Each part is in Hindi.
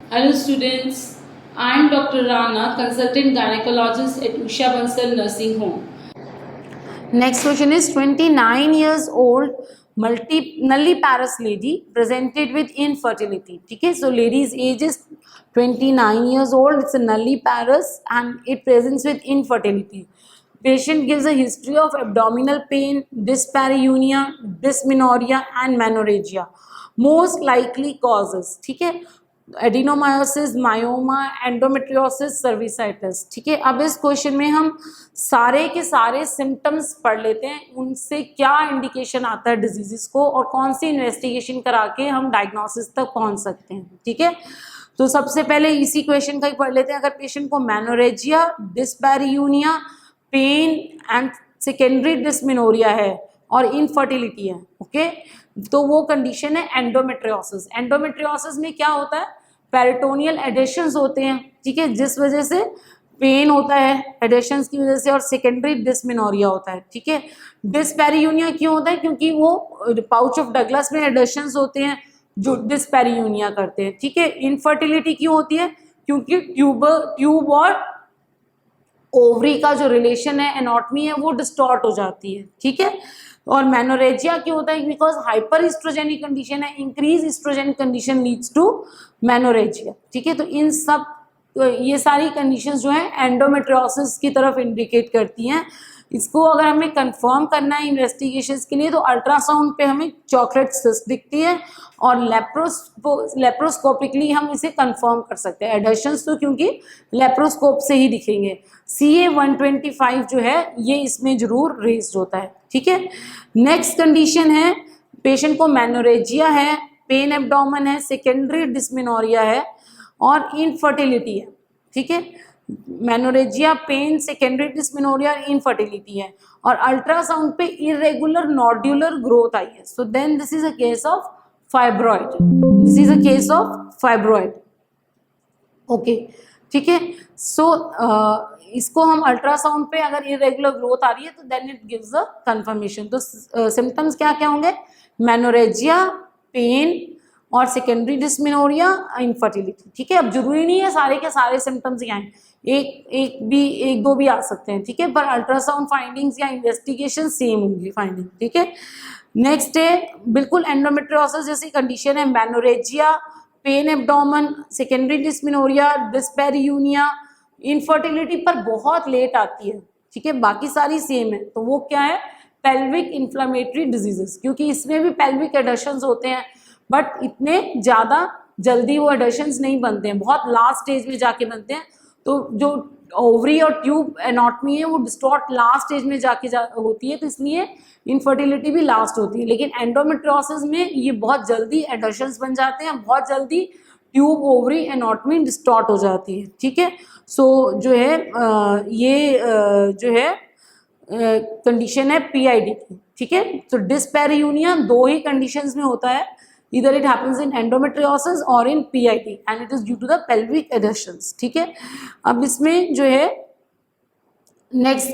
Hello students, I am Dr. Rana, consultant gynecologist at Usha Bansal Nursing Home. Next question is 29 years old nulliparous lady presented with infertility. Okay, so lady's age is 29 years old. It's a nulliparous and it presents with infertility. Patient gives a history of abdominal pain, dyspareunia, dysmenorrhea and menorrhagia. Most likely causes. ठीक है, एडिनोमायोसिस, मायोमा, एंडोमेट्रियोसिस, सर्विसाइटिस. ठीक है, अब इस क्वेश्चन में हम सारे के सारे सिम्टम्स पढ़ लेते हैं, उनसे क्या इंडिकेशन आता है डिजीजेस को और कौन सी इन्वेस्टिगेशन करा के हम डायग्नोसिस तक पहुंच सकते हैं. ठीक है, तो सबसे पहले इसी क्वेश्चन का ही पढ़ लेते हैं. अगर पेशेंट को menorrhagia, dyspareunia, pain and secondary dysmenorrhoea है और इनफर्टिलिटी है, ओके, तो वो कंडीशन है एंडोमेट्रियोसिस. एंडोमेट्रियोसिस में क्या होता है, पेरिटोनियल एडिशंस होते हैं. ठीक है, जिस वजह से पेन होता है एडिशंस की वजह से, और सेकेंडरी डिस्मेनोरिया होता है. ठीक है, डिस्पैरियूनिया क्यों होता है, क्योंकि वो पाउच ऑफ डगलस में एडिशंस होते हैं जो डिस्पैरियूनिया करते हैं. ठीक है, इनफर्टिलिटी क्यों होती है, क्योंकि ट्यूब और ओवरी का जो रिलेशन है, एनाटॉमी है, वो डिस्टॉर्ट हो जाती है. ठीक है, और मेनोरेजिया क्यों होता है, बिकॉज हाइपर इस्ट्रोजेनिक कंडीशन है, increase estrogenic condition leads to menorrhagia. ठीक है, तो इन सब ये सारी कंडीशंस जो है एंडोमेट्रियोसिस की तरफ इंडिकेट करती हैं. इसको अगर हमें कंफर्म करना है इन्वेस्टिगेशंस के लिए तो अल्ट्रासाउंड पे हमें चॉकलेट सिस्ट दिखती है और लेप्रोस्कोपिकली हम इसे कंफर्म कर सकते हैं. एडहेशंस तो क्योंकि लेप्रोस्कोप से ही दिखेंगे. CA-125 जो है ये इसमें जरूर रेज्ड होता है. ठीक है, नेक्स्ट कंडीशन है, पेशेंट को मेनोरेजिया है, पेन एब्डोमेन है, सेकेंडरी डिस्मेनोरिया है और इनफर्टिलिटी है. ठीक है, मेनोरेजिया, पेन, सेकेंडरी डिस्मेनोरिया और इनफर्टिलिटी है और अल्ट्रासाउंड पे इरेगुलर नोड्यूलर ग्रोथ आई है. So then this is a case of fibroid. This is a case of fibroid. Okay, ठीक है, सो इसको हम अल्ट्रासाउंड पे अगर इरेगुलर ग्रोथ आ रही है तो then it gives a confirmation. तो सिम्टम्स क्या क्या होंगे, मेनोरेजिया, पेन और सेकेंडरी डिस्मेनोरिया, इनफर्टिलिटी. ठीक है, अब जरूरी नहीं है सारे के सारे सिम्टम्स ही आए, एक दो भी आ सकते हैं. ठीक है, पर अल्ट्रासाउंड फाइंडिंग्स या इन्वेस्टिगेशन सेम होंगी फाइंडिंग. ठीक है, नेक्स्ट है बिल्कुल एंडोमेट्रियोसिस जैसी कंडीशन है, menorrhagia, pain abdomen, secondary dysmenorrhea, dyspareunia, infertility पर बहुत लेट आती है. ठीक है, बाकी सारी सेम है. तो वो क्या है, पेल्विक इन्फ्लामेटरी डिजीजेस, क्योंकि इसमें भी पेल्विक एडहेशंस होते हैं बट इतने ज्यादा जल्दी वो एडहेशंस नहीं बनते हैं, बहुत लास्ट स्टेज में जाके बनते हैं. तो जो ओवरी और ट्यूब एनाटॉमी है वो डिस्टॉर्ट लास्ट स्टेज में जाके होती है, तो इसलिए इनफर्टिलिटी भी लास्ट होती है. लेकिन एंडोमेट्रियोसिस में ये बहुत जल्दी एडहेशंस बन जाते हैं, बहुत जल्दी ट्यूब, ओवरी, एनाटॉमी डिस्टॉर्ट हो जाती है. ठीक है, सो जो है ये जो है कंडीशन है PID की. ठीक है, तो डिस्पैरियूनिया दो ही कंडीशंस में होता है, either it happens in endometriosis or in PID and it is due to the pelvic adhesions. ठीक है, अब इसमें जो है नेक्स्ट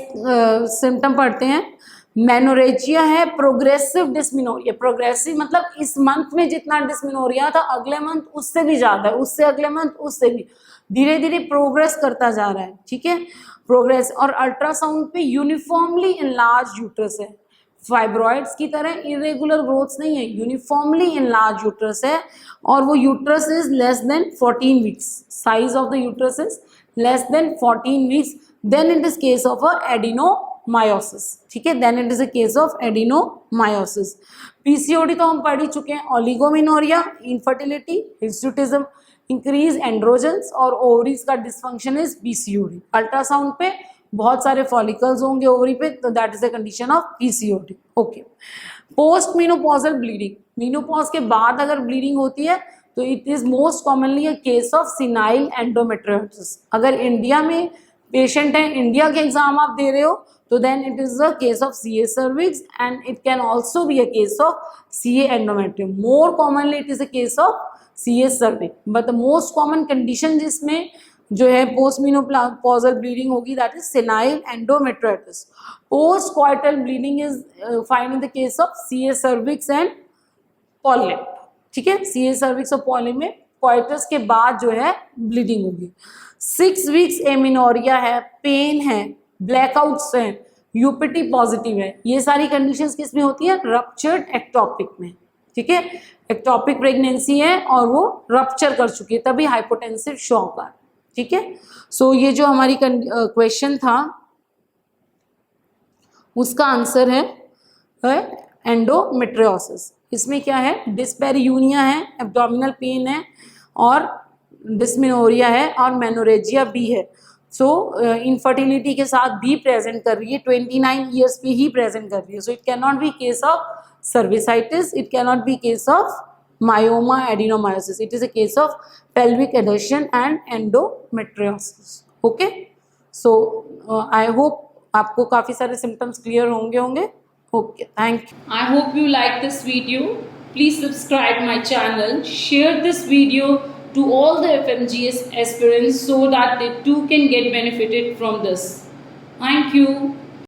सिम्टम पढ़ते हैं. मेनोरेजिया है, प्रोग्रेसिव डिस्मेनोरिया. प्रोग्रेसिव मतलब इस मंथ में जितना डिस्मेनोरिया था अगले मंथ उससे भी ज्यादा है, उससे अगले मंथ उससे भी, धीरे धीरे प्रोग्रेस करता जा रहा है. ठीक है, प्रोग्रेस, और अल्ट्रासाउंड पे यूनिफॉर्मली इनलार्ज यूट्रस है. फाइब्रॉइड्स की तरह इरेगुलर ग्रोथ्स नहीं है, यूनिफॉर्मली इनलार्ज यूट्रस है और वो uterus is less than 14 weeks. Size of the uterus is less than 14 weeks. Then it is case of a adenomyosis. ठीक है, then it is a case of adenomyosis. PCOD तो हम पढ़ ही चुके हैं, oligomenorrhoea, infertility, hirsutism, increase androgens और ओवरीज का डिसफंक्शन इज PCOD. अल्ट्रासाउंड पे बहुत सारे फॉलिकल्स होंगे ओवरी पे, तो that is a condition of PCOD. Okay, post menopausal bleeding, menopause के बाद अगर ब्लीडिंग होती है तो it is most commonly a case of senile endometriosis. अगर इंडिया में पेशेंट है, इंडिया के एग्जाम आप दे रहे हो, तो then it is a case of CA cervix and it can also be a case of CA endometrium. More commonly it is a case of CA cervix, but the most common condition जिसमें जो है पोस्ट मीनोपॉजल ब्लीडिंग होगी that is senile endometriosis. Post quartile bleeding is find in the case of CA cervix and polyp. ठीक है, CA cervix और पॉलिप में क्वार्टर्स के बाद जो है ब्लीडिंग होगी। 6 वीक्स एमिनोरिया है, पेन है, ब्लैकआउट्स हैं, यूपीटी पॉजिटिव है, ये सारी कंडीशंस किस में होती है? रप्चर्ड एक्टोपिक में। ठीक है, एक्टोपिक प्रेगनेंसी है और वो रप्चर कर चुकी है, तभी हाइपोटेंसिव शॉक आ। ठीक है, सो ये जो हमारी क्वेश्चन था उसका आंसर है एंडोमेट्रियोसिस। इसमें क्या है? डिस्पेरियूनिया है, एब्डोमिनल पेन है और डिस्मेनोरिया है और मेनोरेजिया भी है। सो इनफर्टिलिटी के साथ भी प्रेजेंट कर रही है, 29 ईयर्स पे ही प्रेजेंट कर रही है। So it can not be case of cervicitis, it can not be case of myoma adenomyosis, it is a case of pelvic adhesion and endometriosis. Okay, so I hope आपको काफी सारे symptoms clear होंगे। Okay, thank you. I hope you like this video. Please subscribe my channel, share this video to all the FMGS aspirants so that they too can get benefited from this. Thank you.